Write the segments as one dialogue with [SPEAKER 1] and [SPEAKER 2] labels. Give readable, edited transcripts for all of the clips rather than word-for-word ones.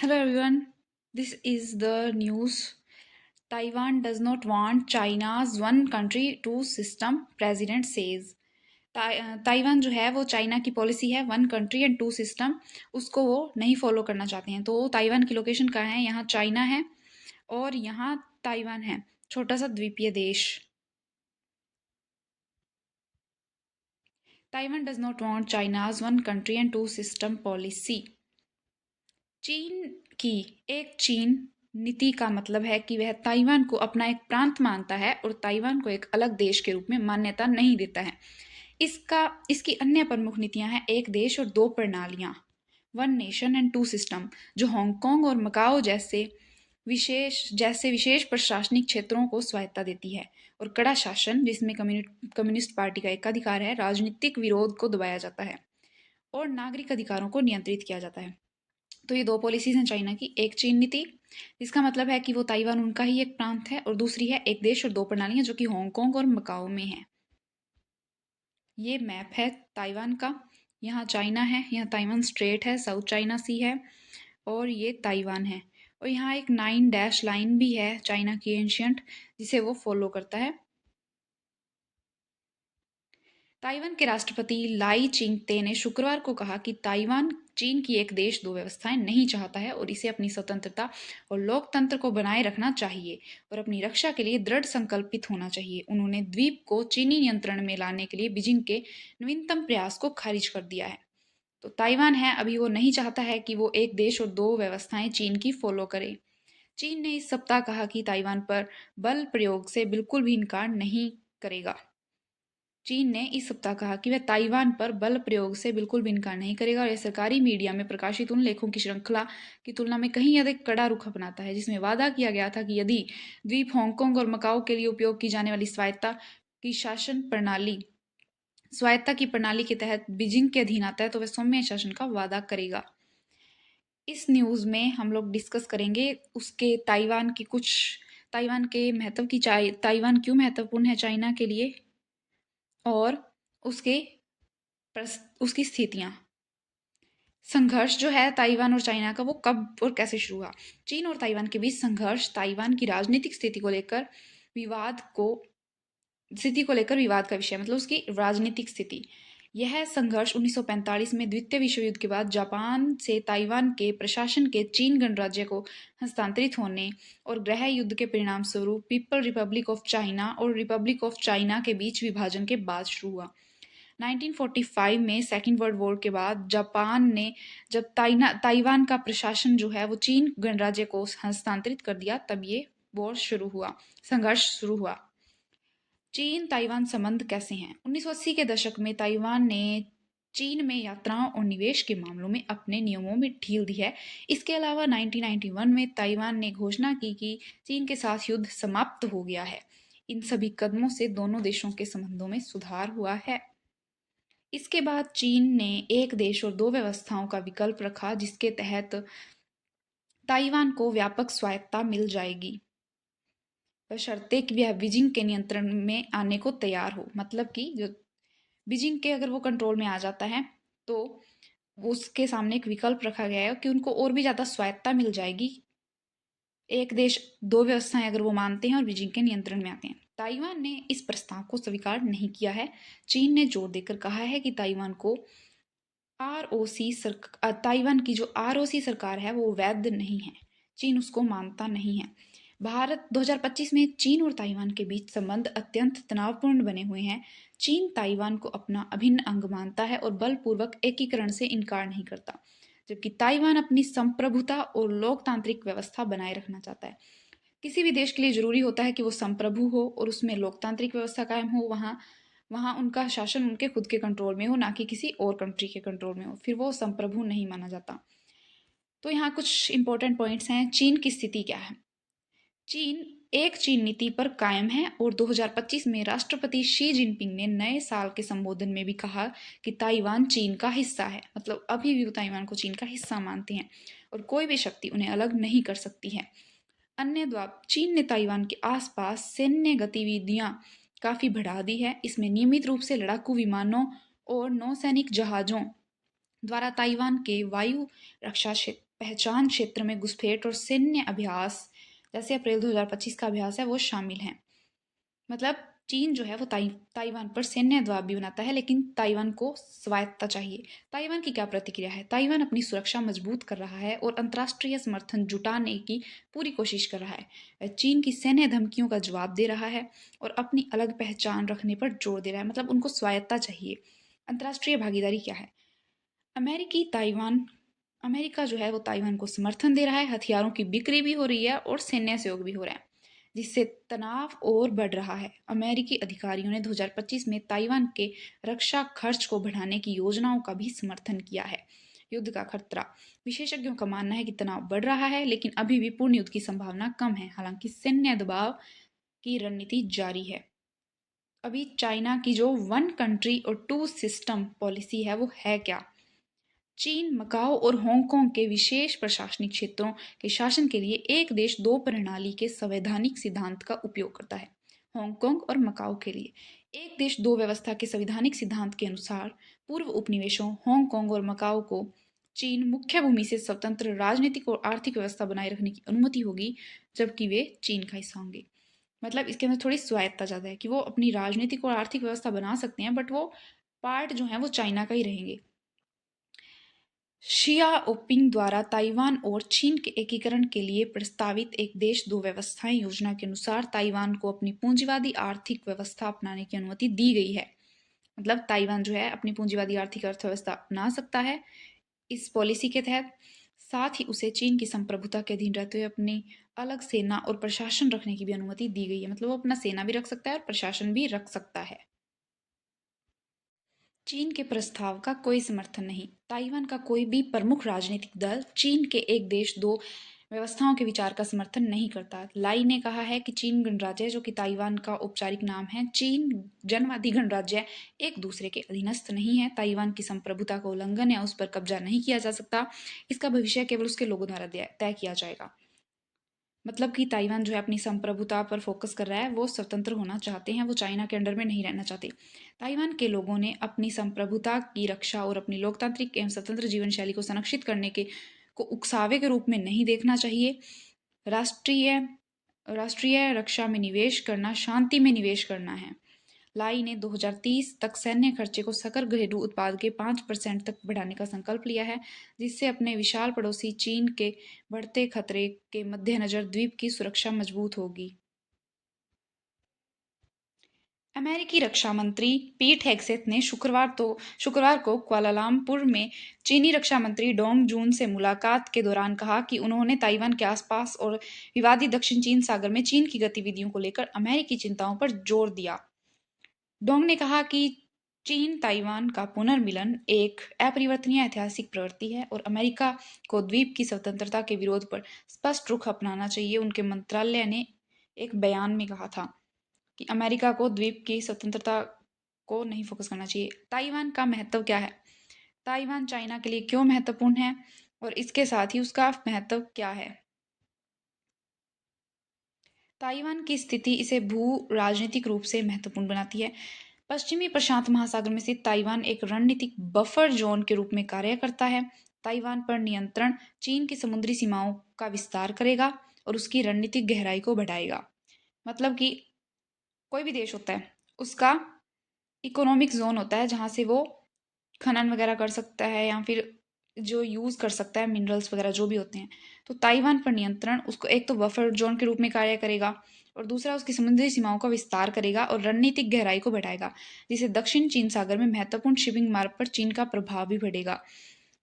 [SPEAKER 1] Hello everyone, this is the news. Taiwan does not want China's one country two system, president says. Taiwan जो है वो China की policy है one country and two system, उसको वो नहीं follow करना चाहते हैं। तो ताइवान की लोकेशन कहाँ है? यहाँ चाइना है और यहाँ ताइवान है, छोटा सा द्वीपीय देश। Taiwan does not want China's one country and two system policy. चीन की एक चीन नीति का मतलब है कि वह ताइवान को अपना एक प्रांत मानता है और ताइवान को एक अलग देश के रूप में मान्यता नहीं देता है। इसकी अन्य प्रमुख नीतियां हैं एक देश और दो प्रणालियां, one nation and two system, जो हांगकांग और मकाओ जैसे विशेष प्रशासनिक क्षेत्रों को स्वायत्ता देती है, और कड़ा शासन जिसमें कम्युनिस्ट पार्टी का एकाधिकार है, राजनीतिक विरोध को दबाया जाता है और नागरिक अधिकारों को नियंत्रित किया जाता है। तो ये दो पॉलिसीज हैं चाइना की, एक चीन नीति जिसका मतलब है कि वो ताइवान उनका ही एक प्रांत है, और दूसरी है एक देश और दो प्रणालियां जो कि हांगकांग और मकाओ में है। ये मैप है ताइवान का, यहाँ चाइना है, यहाँ ताइवान स्ट्रेट है, साउथ चाइना सी है और ये ताइवान है। और यहाँ एक 9 डैश लाइन भी है चाइना की एंशियंट, जिसे वो फॉलो करता है। ताइवान के राष्ट्रपति लाई चिंगते ने शुक्रवार को कहा कि ताइवान चीन की एक देश दो व्यवस्थाएं नहीं चाहता है और इसे अपनी स्वतंत्रता और लोकतंत्र को बनाए रखना चाहिए और अपनी रक्षा के लिए दृढ़ संकल्पित होना चाहिए। उन्होंने द्वीप को चीनी नियंत्रण में लाने के लिए बीजिंग के नवीनतम प्रयास को खारिज कर दिया है। तो ताइवान है अभी वो नहीं चाहता है कि वो एक देश और दो व्यवस्थाएं चीन की फॉलो करे। चीन ने इस सप्ताह कहा कि ताइवान पर बल प्रयोग से बिल्कुल भी इनकार नहीं करेगा। चीन ने इस सप्ताह कहा कि वह ताइवान पर बल प्रयोग से बिल्कुल भी इनकार नहीं करेगा और यह सरकारी मीडिया में प्रकाशित उन लेखों की श्रृंखला की तुलना में कहीं अधिक कड़ा रुख अपनाता है, जिसमें वादा किया गया था कि यदि द्वीप हांगकांग और मकाओ के लिए उपयोग की जाने वाली स्वायत्ता की प्रणाली के तहत बीजिंग के अधीन आता है तो वह सौम्य शासन का वादा करेगा। इस न्यूज़ में हम लोग डिस्कस करेंगे उसके ताइवान के महत्व की, ताइवान क्यों महत्वपूर्ण है चाइना के लिए, और उसके उसकी स्थितियां। संघर्ष जो है ताइवान और चाइना का वो कब और कैसे शुरू हुआ? चीन और ताइवान के बीच संघर्ष ताइवान की राजनीतिक स्थिति को लेकर विवाद का विषय, मतलब उसकी राजनीतिक स्थिति। यह संघर्ष 1945 में द्वितीय विश्व युद्ध के बाद जापान से ताइवान के प्रशासन के चीन गणराज्य को हस्तांतरित होने और गृह युद्ध के परिणाम स्वरूप पीपल रिपब्लिक ऑफ चाइना और रिपब्लिक ऑफ चाइना के बीच विभाजन के बाद शुरू हुआ। 1945 में सेकेंड वर्ल्ड वॉर के बाद जापान ने जब ताइवान का प्रशासन जो है वो चीन गणराज्य को हस्तांतरित कर दिया, तब ये संघर्ष शुरू हुआ। चीन ताइवान संबंध कैसे हैं? 1980 के दशक में ताइवान ने चीन में यात्राओं और निवेश के मामलों में अपने नियमों में ढील दी है। इसके अलावा 1991 में ताइवान ने घोषणा की कि चीन के साथ युद्ध समाप्त हो गया है। इन सभी कदमों से दोनों देशों के संबंधों में सुधार हुआ है। इसके बाद चीन ने एक देश और दो व्यवस्थाओं का विकल्प रखा, जिसके तहत ताइवान को व्यापक स्वायत्ता मिल जाएगी, बशर्ते कि वह बीजिंग के नियंत्रण में आने को तैयार हो। मतलब कि जो बीजिंग के अगर वो कंट्रोल में आ जाता है तो उसके सामने एक विकल्प रखा गया है कि उनको और भी ज़्यादा स्वायत्ता मिल जाएगी, एक देश दो व्यवस्थाएं अगर वो मानते हैं और बीजिंग के नियंत्रण में आते हैं। ताइवान ने इस प्रस्ताव को स्वीकार नहीं किया है। चीन ने जोर देकर कहा है कि ताइवान की जो आरओसी सरकार है वो वैध नहीं है, चीन उसको मानता नहीं है। भारत 2025 में चीन और ताइवान के बीच संबंध अत्यंत तनावपूर्ण बने हुए हैं। चीन ताइवान को अपना अभिन्न अंग मानता है और बलपूर्वक एकीकरण से इनकार नहीं करता, जबकि ताइवान अपनी संप्रभुता और लोकतांत्रिक व्यवस्था बनाए रखना चाहता है। किसी भी देश के लिए जरूरी होता है कि वो संप्रभु हो और उसमें लोकतांत्रिक व्यवस्था कायम हो, वहाँ वहाँ उनका शासन उनके खुद के कंट्रोल में हो, ना कि किसी और कंट्री के कंट्रोल में हो, फिर वो संप्रभु नहीं माना जाता। तो यहाँ कुछ इंपॉर्टेंट पॉइंट्स हैं। चीन की स्थिति क्या है? चीन एक चीन नीति पर कायम है और 2025 में राष्ट्रपति शी जिनपिंग ने नए साल के संबोधन में भी कहा कि ताइवान चीन का हिस्सा है। मतलब अभी भी वो ताइवान को चीन का हिस्सा मानते हैं और कोई भी शक्ति उन्हें अलग नहीं कर सकती है। चीन ने ताइवान के आसपास सैन्य गतिविधियां काफी बढ़ा दी है। इसमें नियमित रूप से लड़ाकू विमानों और नौसैनिक जहाजों द्वारा ताइवान के वायु रक्षा पहचान क्षेत्र में घुसपैठ और सैन्य अभ्यास जैसे अप्रैल 2025 का अभ्यास है वो शामिल हैं। मतलब चीन जो है वो ताइवान पर सैन्य दबाव भी बनाता है, लेकिन ताइवान को स्वायत्तता चाहिए। ताइवान की क्या प्रतिक्रिया है? ताइवान अपनी सुरक्षा मजबूत कर रहा है और अंतर्राष्ट्रीय समर्थन जुटाने की पूरी कोशिश कर रहा है। वह चीन की सैन्य धमकियों का जवाब दे रहा है और अपनी अलग पहचान रखने पर जोर दे रहा है। मतलब उनको स्वायत्तता चाहिए। अंतर्राष्ट्रीय भागीदारी क्या है? अमेरिकी ताइवान अमेरिका जो है वो ताइवान को समर्थन दे रहा है, हथियारों की बिक्री भी हो रही है और सैन्य सहयोग भी हो रहा है, जिससे तनाव और बढ़ रहा है। अमेरिकी अधिकारियों ने 2025 में ताइवान के रक्षा खर्च को बढ़ाने की योजनाओं का भी समर्थन किया है। युद्ध का खतरा। विशेषज्ञों का मानना है कि तनाव बढ़ रहा है, लेकिन अभी भी पूर्ण युद्ध की संभावना कम है। हालांकि सैन्य दबाव की रणनीति जारी है। अभी चाइना की जो वन कंट्री और टू सिस्टम पॉलिसी है वो है क्या? चीन मकाओ और हांगकांग के विशेष प्रशासनिक क्षेत्रों के शासन के लिए एक देश दो प्रणाली के संवैधानिक सिद्धांत का उपयोग करता है। हांगकांग और मकाओ के लिए एक देश दो व्यवस्था के संवैधानिक सिद्धांत के अनुसार पूर्व उपनिवेशों हांगकांग और मकाओ को चीन मुख्य भूमि से स्वतंत्र राजनीतिक और आर्थिक व्यवस्था बनाए रखने की अनुमति होगी, जबकि वे चीन का हिस्सा होंगे। मतलब इसके अंदर थोड़ी स्वायत्तता ज़्यादा है कि वो अपनी राजनीतिक और आर्थिक व्यवस्था बना सकते हैं, बट वो पार्ट जो है वो चाइना का ही रहेंगे। शियाओपिंग द्वारा ताइवान और चीन के एकीकरण के लिए प्रस्तावित एक देश दो व्यवस्थाएं योजना के अनुसार ताइवान को अपनी पूंजीवादी आर्थिक व्यवस्था अपनाने की अनुमति दी गई है। मतलब ताइवान जो है अपनी पूंजीवादी आर्थिक अर्थव्यवस्था अपना सकता है इस पॉलिसी के तहत। साथ ही उसे चीन की संप्रभुता के अधीन रहते हुए अपनी अलग सेना और प्रशासन रखने की भी अनुमति दी गई है। मतलब वो अपना सेना भी रख सकता है और प्रशासन भी रख सकता है। चीन के प्रस्ताव का कोई समर्थन नहीं। ताइवान का कोई भी प्रमुख राजनीतिक दल चीन के एक देश दो व्यवस्थाओं के विचार का समर्थन नहीं करता। लाई ने कहा है कि चीन गणराज्य, जो कि ताइवान का औपचारिक नाम है, चीन जनवादी गणराज्य एक दूसरे के अधीनस्थ नहीं है। ताइवान की संप्रभुता का उल्लंघन या उस पर कब्जा नहीं किया जा सकता। इसका भविष्य केवल उसके लोगों द्वारा तय किया जाएगा। मतलब कि ताइवान जो है अपनी संप्रभुता पर फोकस कर रहा है, वो स्वतंत्र होना चाहते हैं, वो चाइना के अंडर में नहीं रहना चाहते। ताइवान के लोगों ने अपनी संप्रभुता की रक्षा और अपनी लोकतांत्रिक एवं स्वतंत्र जीवन शैली को संरक्षित करने के को उकसावे के रूप में नहीं देखना चाहिए। राष्ट्रीय राष्ट्रीय रक्षा में निवेश करना शांति में निवेश करना है। लाई ने 2030 तक सैन्य खर्चे को सकल घरेलू उत्पाद के 5% तक बढ़ाने का संकल्प लिया है, जिससे अपने विशाल पड़ोसी चीन के बढ़ते खतरे के मद्देनजर द्वीप की सुरक्षा मजबूत होगी। अमेरिकी रक्षा मंत्री पीट हेगसेथ ने शुक्रवार को कुआलालंपुर में चीनी रक्षा मंत्री डोंग जून से मुलाकात के दौरान कहा कि उन्होंने ताइवान के आसपास और विवादित दक्षिण चीन सागर में चीन की गतिविधियों को लेकर अमेरिकी चिंताओं पर जोर दिया। डोंग ने कहा कि चीन ताइवान का पुनर्मिलन एक अपरिवर्तनीय ऐतिहासिक प्रवृत्ति है और अमेरिका को द्वीप की स्वतंत्रता के विरोध पर स्पष्ट रुख अपनाना चाहिए। उनके मंत्रालय ने एक बयान में कहा था कि अमेरिका को द्वीप की स्वतंत्रता को नहीं फोकस करना चाहिए। ताइवान का महत्व क्या है? ताइवान चाइना के लिए क्यों महत्वपूर्ण है और इसके साथ ही उसका महत्व क्या है? ताइवान की स्थिति इसे भू राजनीतिक रूप से महत्वपूर्ण बनाती है। पश्चिमी प्रशांत महासागर में स्थित ताइवान एक रणनीतिक बफर जोन के रूप में कार्य करता है। ताइवान पर नियंत्रण चीन की समुद्री सीमाओं का विस्तार करेगा और उसकी रणनीतिक गहराई को बढ़ाएगा। मतलब कि कोई भी देश होता है, उसका इकोनॉमिक जोन होता है जहाँ से वो खनन वगैरह कर सकता है या फिर जो यूज़ कर सकता है मिनरल्स वगैरह जो भी होते हैं। तो ताइवान पर नियंत्रण उसको एक तो बफर जोन के रूप में कार्य करेगा और दूसरा उसकी समुद्री सीमाओं का विस्तार करेगा और रणनीतिक गहराई को बढ़ाएगा, जिससे दक्षिण चीन सागर में महत्वपूर्ण शिपिंग मार्ग पर चीन का प्रभाव भी बढ़ेगा,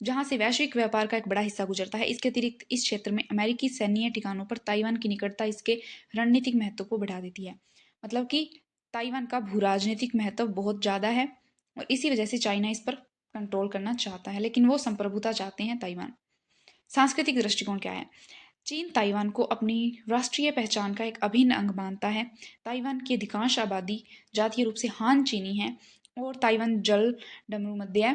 [SPEAKER 1] जहां से वैश्विक व्यापार का एक बड़ा हिस्सा गुजरता है। इसके अतिरिक्त इस क्षेत्र में अमेरिकी सैन्य ठिकानों पर ताइवान की निकटता इसके रणनीतिक महत्व को बढ़ा देती है। मतलब कि ताइवान का भू राजनीतिक महत्व बहुत ज़्यादा है और इसी वजह से चाइना इस पर कंट्रोल करना चाहता है, लेकिन वो संप्रभुता चाहते हैं ताइवान। सांस्कृतिक दृष्टिकोण क्या है? चीन ताइवान को अपनी राष्ट्रीय पहचान का एक अभिन्न अंग मानता है। ताइवान की अधिकांश आबादी जातीय रूप से हान चीनी है और ताइवान जल डमरू मध्य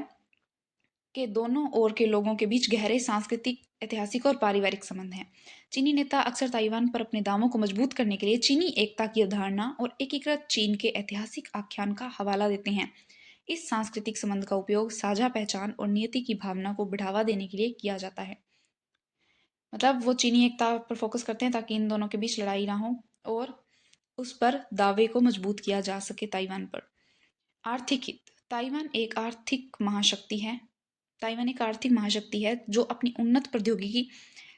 [SPEAKER 1] के दोनों ओर के लोगों के बीच गहरे सांस्कृतिक, ऐतिहासिक और पारिवारिक संबंध हैं। चीनी नेता अक्सर ताइवान पर अपने दावों को मजबूत करने के लिए चीनी एकता की अवधारणा और एकीकृत चीन के ऐतिहासिक आख्यान का हवाला देते हैं। इस सांस्कृतिक संबंध का उपयोग साझा पहचान और नियति की भावना को बढ़ावा देने के लिए किया जाता है। मतलब वो चीनी एकता पर फोकस करते हैं ताकि इन दोनों के बीच लड़ाई ना हो और उस पर दावे को मजबूत किया जा सके ताइवान पर। आर्थिक हित। ताइवान एक आर्थिक महाशक्ति है जो अपनी उन्नत प्रौद्योगिकी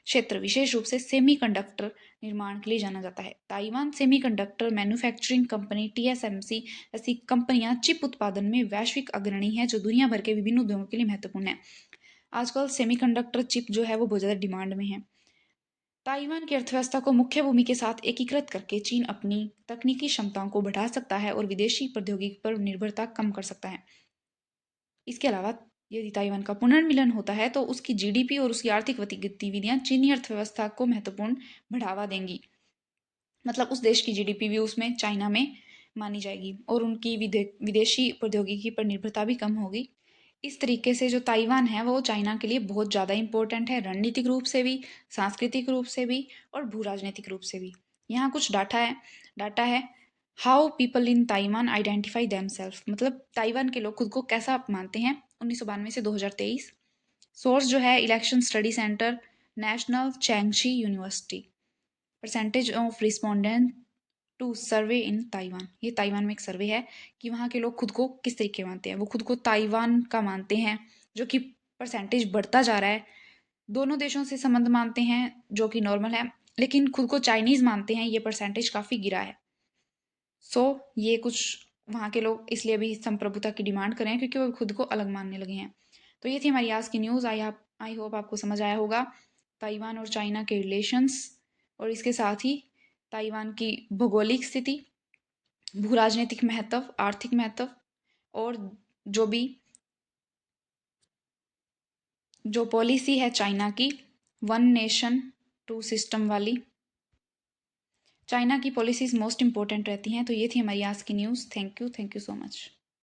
[SPEAKER 1] क्षेत्र विशेष रूप से सेमीकंडक्टर निर्माण के लिए जाना जाता है। Taiwan semiconductor manufacturing company TSMC ऐसी कंपनियां चिप उत्पादन में वैश्विक अग्रणी है जो दुनिया भर के विभिन्न उद्योगों के लिए महत्वपूर्ण है। आजकल सेमीकंडक्टर चिप जो है वो बहुत ज़्यादा डिमांड में है। ताइवान की अर्थव्यवस्था को मुख्य भूमि के साथ एकीकृत करके चीन अपनी तकनीकी क्षमताओं को बढ़ा सकता है और विदेशी प्रौद्योगिकी पर निर्भरता कम कर सकता है। इसके अलावा यदि ताइवान का पुनर्मिलन होता है तो उसकी जीडीपी और उसकी आर्थिक गतिविधियां चीनी अर्थव्यवस्था को महत्वपूर्ण बढ़ावा देंगी। मतलब उस देश की जीडीपी भी उसमें चाइना में मानी जाएगी और उनकी विदेशी प्रौद्योगिकी पर निर्भरता भी कम होगी। इस तरीके से जो ताइवान है वो चाइना के लिए बहुत ज़्यादा इंपॉर्टेंट है, रणनीतिक रूप से भी, सांस्कृतिक रूप से भी और भू राजनीतिक रूप से भी। यहाँ कुछ डाटा है how people in Taiwan identify themselves, मतलब ताइवान के लोग खुद को कैसा मानते हैं 1992 से 2023। सोर्स जो है election study centre, national Chengchi university. Percentage of respondent to survey in Taiwan, ये ताइवान में एक सर्वे है कि वहाँ के लोग खुद को किस तरीके मानते हैं। वो खुद को ताइवान का मानते हैं जो कि परसेंटेज बढ़ता जा रहा है। दोनों देशों से संबंध मानते हैं जो कि नॉर्मल है, लेकिन खुद को चाइनीज़ मानते हैं, ये परसेंटेज काफ़ी गिरा है। ये कुछ वहाँ के लोग इसलिए भी संप्रभुता की डिमांड कर रहे हैं क्योंकि वो खुद को अलग मानने लगे हैं। तो ये थी हमारी आज की न्यूज़। आई होप आपको समझ आया होगा ताइवान और चाइना के रिलेशंस और इसके साथ ही ताइवान की भौगोलिक स्थिति, भू राजनीतिक महत्व, आर्थिक महत्व और जो भी जो पॉलिसी है चाइना की, वन नेशन टू सिस्टम वाली, चाइना की पॉलिसीज़ मोस्ट इंपॉर्टेंट रहती हैं। तो ये थी हमारी आज की news. Thank you so much.